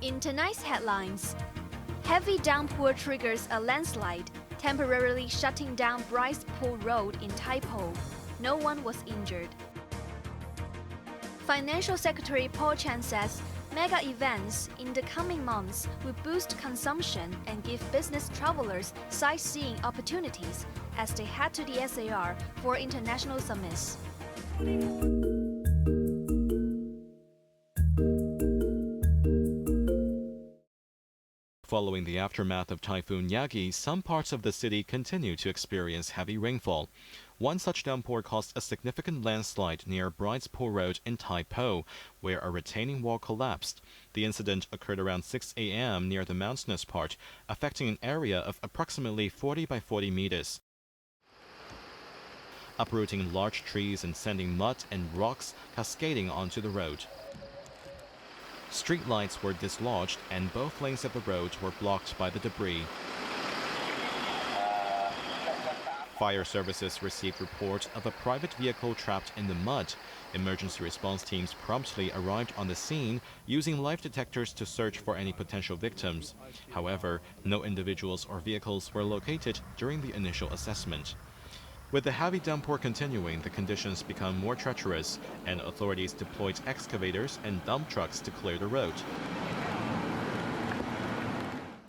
In tonight's headlines, heavy downpour triggers a landslide, temporarily shutting down Bryce Pool Road in Tai Po. No one was injured. Financial Secretary Paul Chan says mega events in the coming months will boost consumption and give business travelers sightseeing opportunities as they head to the SAR for international summits. Following the aftermath of Typhoon Yagi, some parts of the city continue to experience heavy rainfall. One such downpour caused a significant landslide near Bryce Pool Road in Tai Po, where a retaining wall collapsed. The incident occurred around 6 a.m. near the mountainous part, affecting an area of approximately 40 by 40 meters, uprooting large trees and sending mud and rocks cascading onto the road. Street lights were dislodged and both lanes of the road were blocked by the debris. Fire services received report of a private vehicle trapped in the mud. Emergency response teams promptly arrived on the scene, using light detectors to search for any potential victims. However, no individuals or vehicles were located during the initial assessment. With the heavy downpour continuing, the conditions become more treacherous, and authorities deployed excavators and dump trucks to clear the road.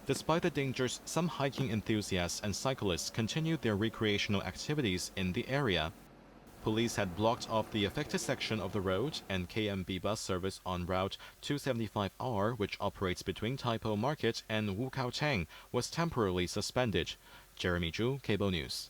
Despite the dangers, some hiking enthusiasts and cyclists continued their recreational activities in the area. Police had blocked off the affected section of the road, and KMB bus service on Route 275R, which operates between Tai Po Market and Wukaotang, was temporarily suspended. Jeremy Zhu, Cable News.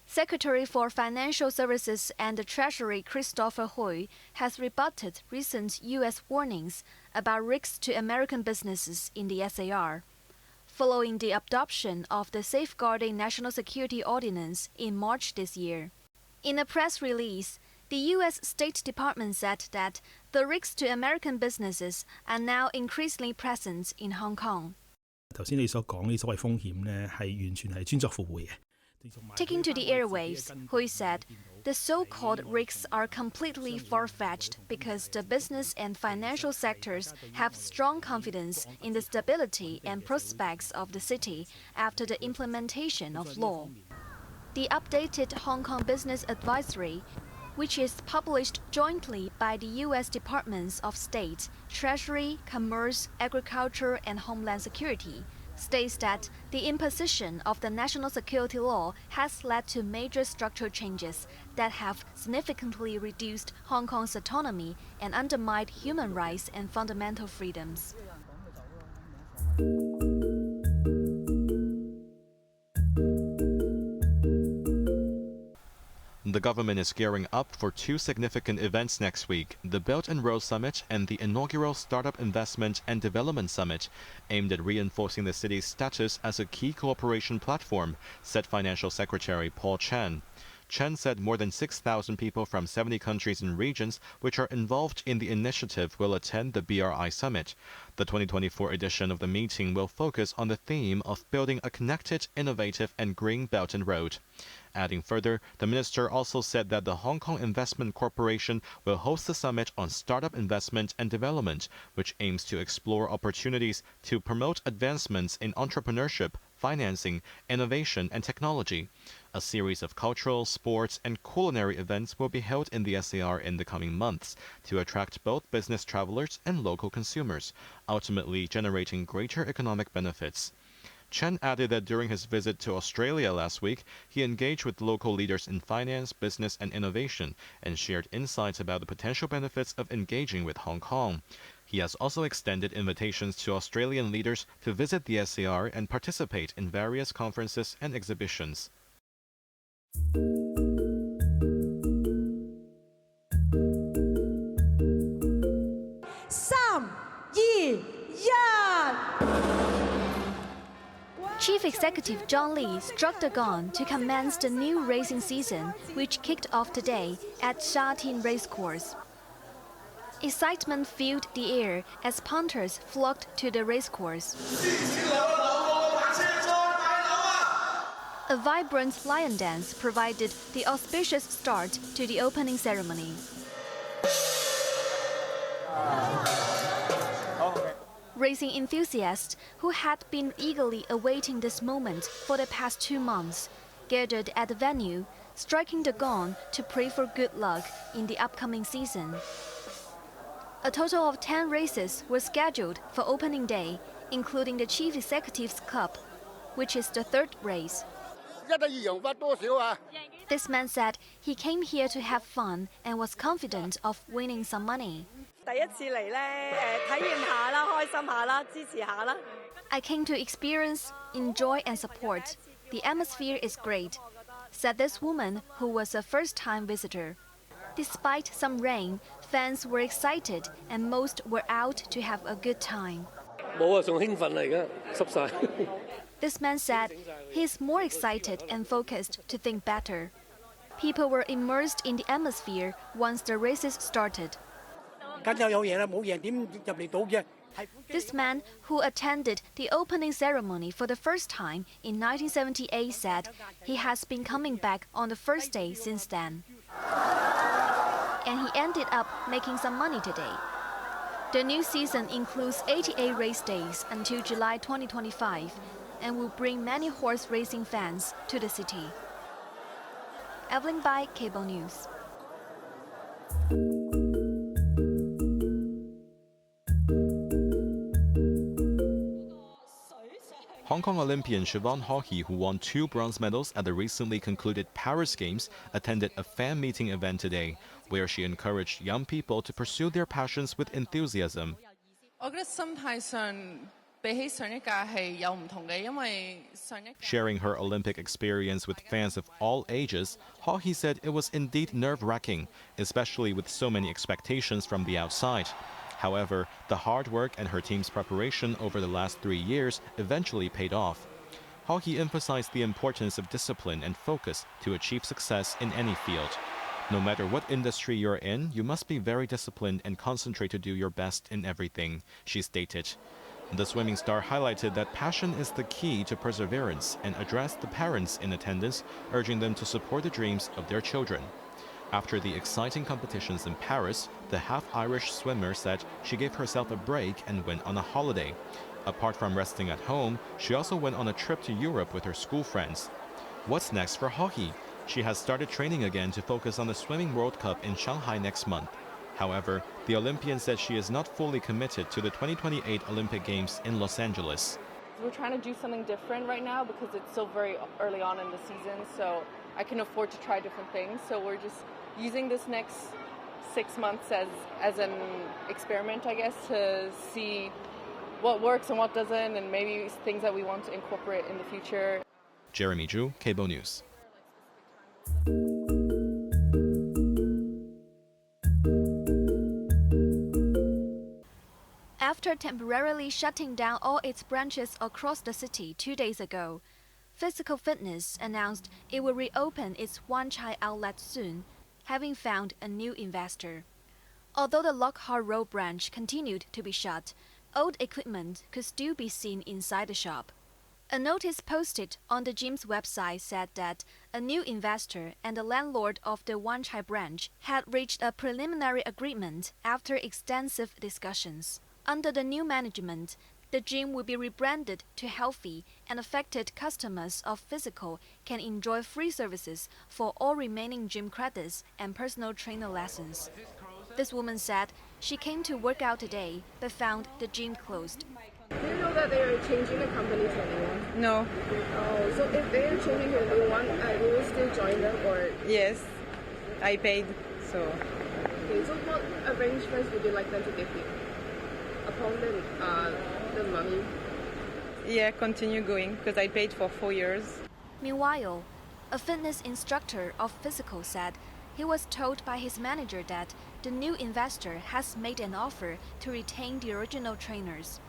Secretary for Financial Services and the Treasury Christopher Hoy has rebutted recent U.S. warnings about risks to American businesses in the SAR, following the adoption of the Safeguarding National Security Ordinance in March this year. In a press release, the U.S. State Department said that the risks to American businesses are now increasingly present in Hong Kong. Taking to the airwaves, Hui said, the so-called risks are completely far-fetched because the business and financial sectors have strong confidence in the stability and prospects of the city after the implementation of law. The updated Hong Kong Business Advisory, which is published jointly by the U.S. Departments of State, Treasury, Commerce, Agriculture, and Homeland Security, states that the imposition of the national security law has led to major structural changes that have significantly reduced Hong Kong's autonomy and undermined human rights and fundamental freedoms. The government is gearing up for two significant events next week, the Belt and Road Summit and the inaugural Startup Investment and Development Summit, aimed at reinforcing the city's status as a key cooperation platform, said Financial Secretary Paul Chan. Chen said more than 6,000 people from 70 countries and regions which are involved in the initiative will attend the BRI Summit. The 2024 edition of the meeting will focus on the theme of building a connected, innovative and green Belt and Road. Adding further, the minister also said that the Hong Kong Investment Corporation will host the summit on startup investment and development, which aims to explore opportunities to promote advancements in entrepreneurship, financing, innovation, and technology. A series of cultural, sports, and culinary events will be held in the SAR in the coming months to attract both business travelers and local consumers, ultimately generating greater economic benefits. Chen added that during his visit to Australia last week, he engaged with local leaders in finance, business, and innovation, and shared insights about the potential benefits of engaging with Hong Kong. He has also extended invitations to Australian leaders to visit the SAR and participate in various conferences and exhibitions. Chief Executive John Lee struck the gong to commence the new racing season, which kicked off today at Sha Tin Racecourse. Excitement filled the air as punters flocked to the racecourse. A vibrant lion dance provided the auspicious start to the opening ceremony. Racing enthusiasts who had been eagerly awaiting this moment for the past 2 months gathered at the venue, striking the gong to pray for good luck in the upcoming season. A total of 10 races were scheduled for opening day, including the Chief Executives Cup, which is the 3rd race. This man said he came here to have fun and was confident of winning some money. I came to experience, enjoy and support. The atmosphere is great, said this woman who was a first-time visitor. Despite some rain, fans were excited and most were out to have a good time. This man said he is more excited and focused to think better. People were immersed in the atmosphere once the races started. This man, who attended the opening ceremony for the first time in 1978, said he has been coming back on the first day since then. And he ended up making some money today. The new season includes 88 race days until July 2025 and will bring many horse racing fans to the city. Evelyn Bai, Cable News. Hong Kong Olympian Siobhan Haughey, who won 2 bronze medals at the recently concluded Paris Games, attended a fan meeting event today, where she encouraged young people to pursue their passions with enthusiasm. Sharing her Olympic experience with fans of all ages, Haughey said it was indeed nerve-wracking, especially with so many expectations from the outside. However, the hard work and her team's preparation over the last 3 years eventually paid off. Haughey emphasized the importance of discipline and focus to achieve success in any field. No matter what industry you're in, you must be very disciplined and concentrate to do your best in everything, she stated. The swimming star highlighted that passion is the key to perseverance and addressed the parents in attendance, urging them to support the dreams of their children. After the exciting competitions in Paris, the half-Irish swimmer said she gave herself a break and went on a holiday. Apart from resting at home, she also went on a trip to Europe with her school friends. What's next for Haughey? She has started training again to focus on the Swimming World Cup in Shanghai next month. However, the Olympian said she is not fully committed to the 2028 Olympic Games in Los Angeles. We're trying to do something different right now because it's still very early on in the season, so I can afford to try different things. So we're just using this next 6 months as an experiment, I guess, to see what works and what doesn't, and maybe things that we want to incorporate in the future. Jeremy Zhu, Cable News. After temporarily shutting down all its branches across the city 2 days ago, Physical Fitness announced it will reopen its Wan Chai outlet soon, having found a new investor. Although the Lockhart Road branch continued to be shut, old equipment could still be seen inside the shop. A notice posted on the gym's website said that a new investor and the landlord of the Wan Chai branch had reached a preliminary agreement after extensive discussions. Under the new management, the gym will be rebranded to Healthy, and affected customers of Physical can enjoy free services for all remaining gym credits and personal trainer lessons. This woman said she came to work out today but found the gym closed. Do you know that they are changing the company to a new one? No. Oh, so if they are changing to a new one, will you still join them or? Yes, I paid, so. Okay, so what arrangements would you like them to give you upon the money? Yeah, continue going because I paid for 4 years. Meanwhile, a fitness instructor of Physical said he was told by his manager that the new investor has made an offer to retain the original trainers.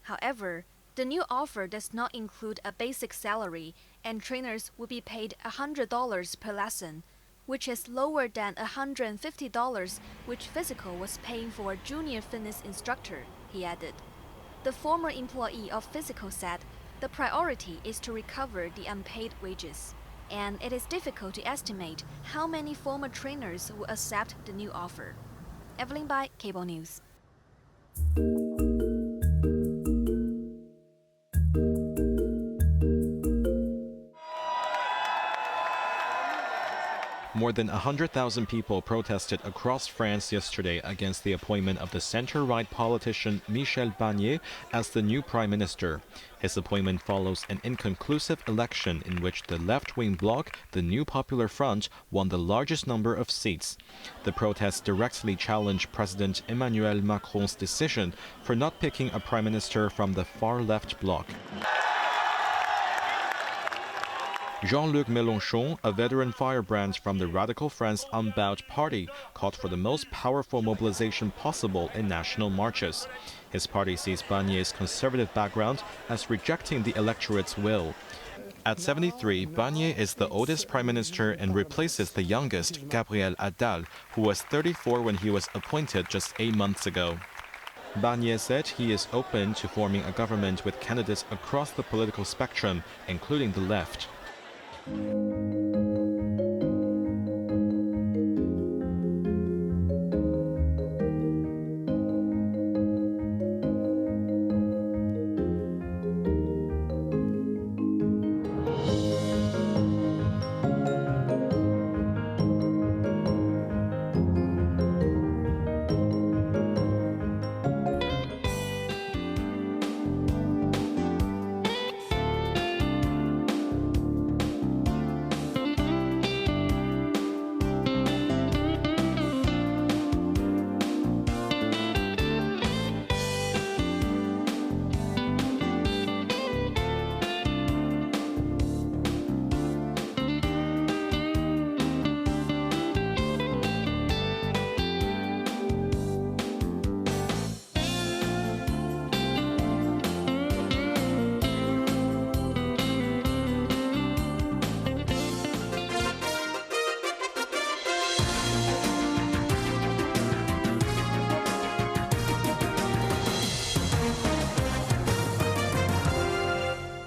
However, the new offer does not include a basic salary, and trainers will be paid $100 per lesson, which is lower than $150 which Physical was paying for a junior fitness instructor, he added. The former employee of Physical said The priority is to recover the unpaid wages, and it is difficult to estimate how many former trainers will accept the new offer. Evelyn Bai, Cable News. More than 100,000 people protested across France yesterday against the appointment of the center-right politician Michel Barnier as the new prime minister. His appointment follows an inconclusive election in which the left-wing bloc, the New Popular Front, won the largest number of seats. The protests directly challenge President Emmanuel Macron's decision for not picking a prime minister from the far-left bloc. Jean-Luc Mélenchon, a veteran firebrand from the Radical France Unbowed party, called for the most powerful mobilization possible in national marches. His party sees Barnier's conservative background as rejecting the electorate's will. At 73, Barnier is the oldest prime minister and replaces the youngest, Gabriel Attal, who was 34 when he was appointed just 8 months ago. Barnier said he is open to forming a government with candidates across the political spectrum, including the left.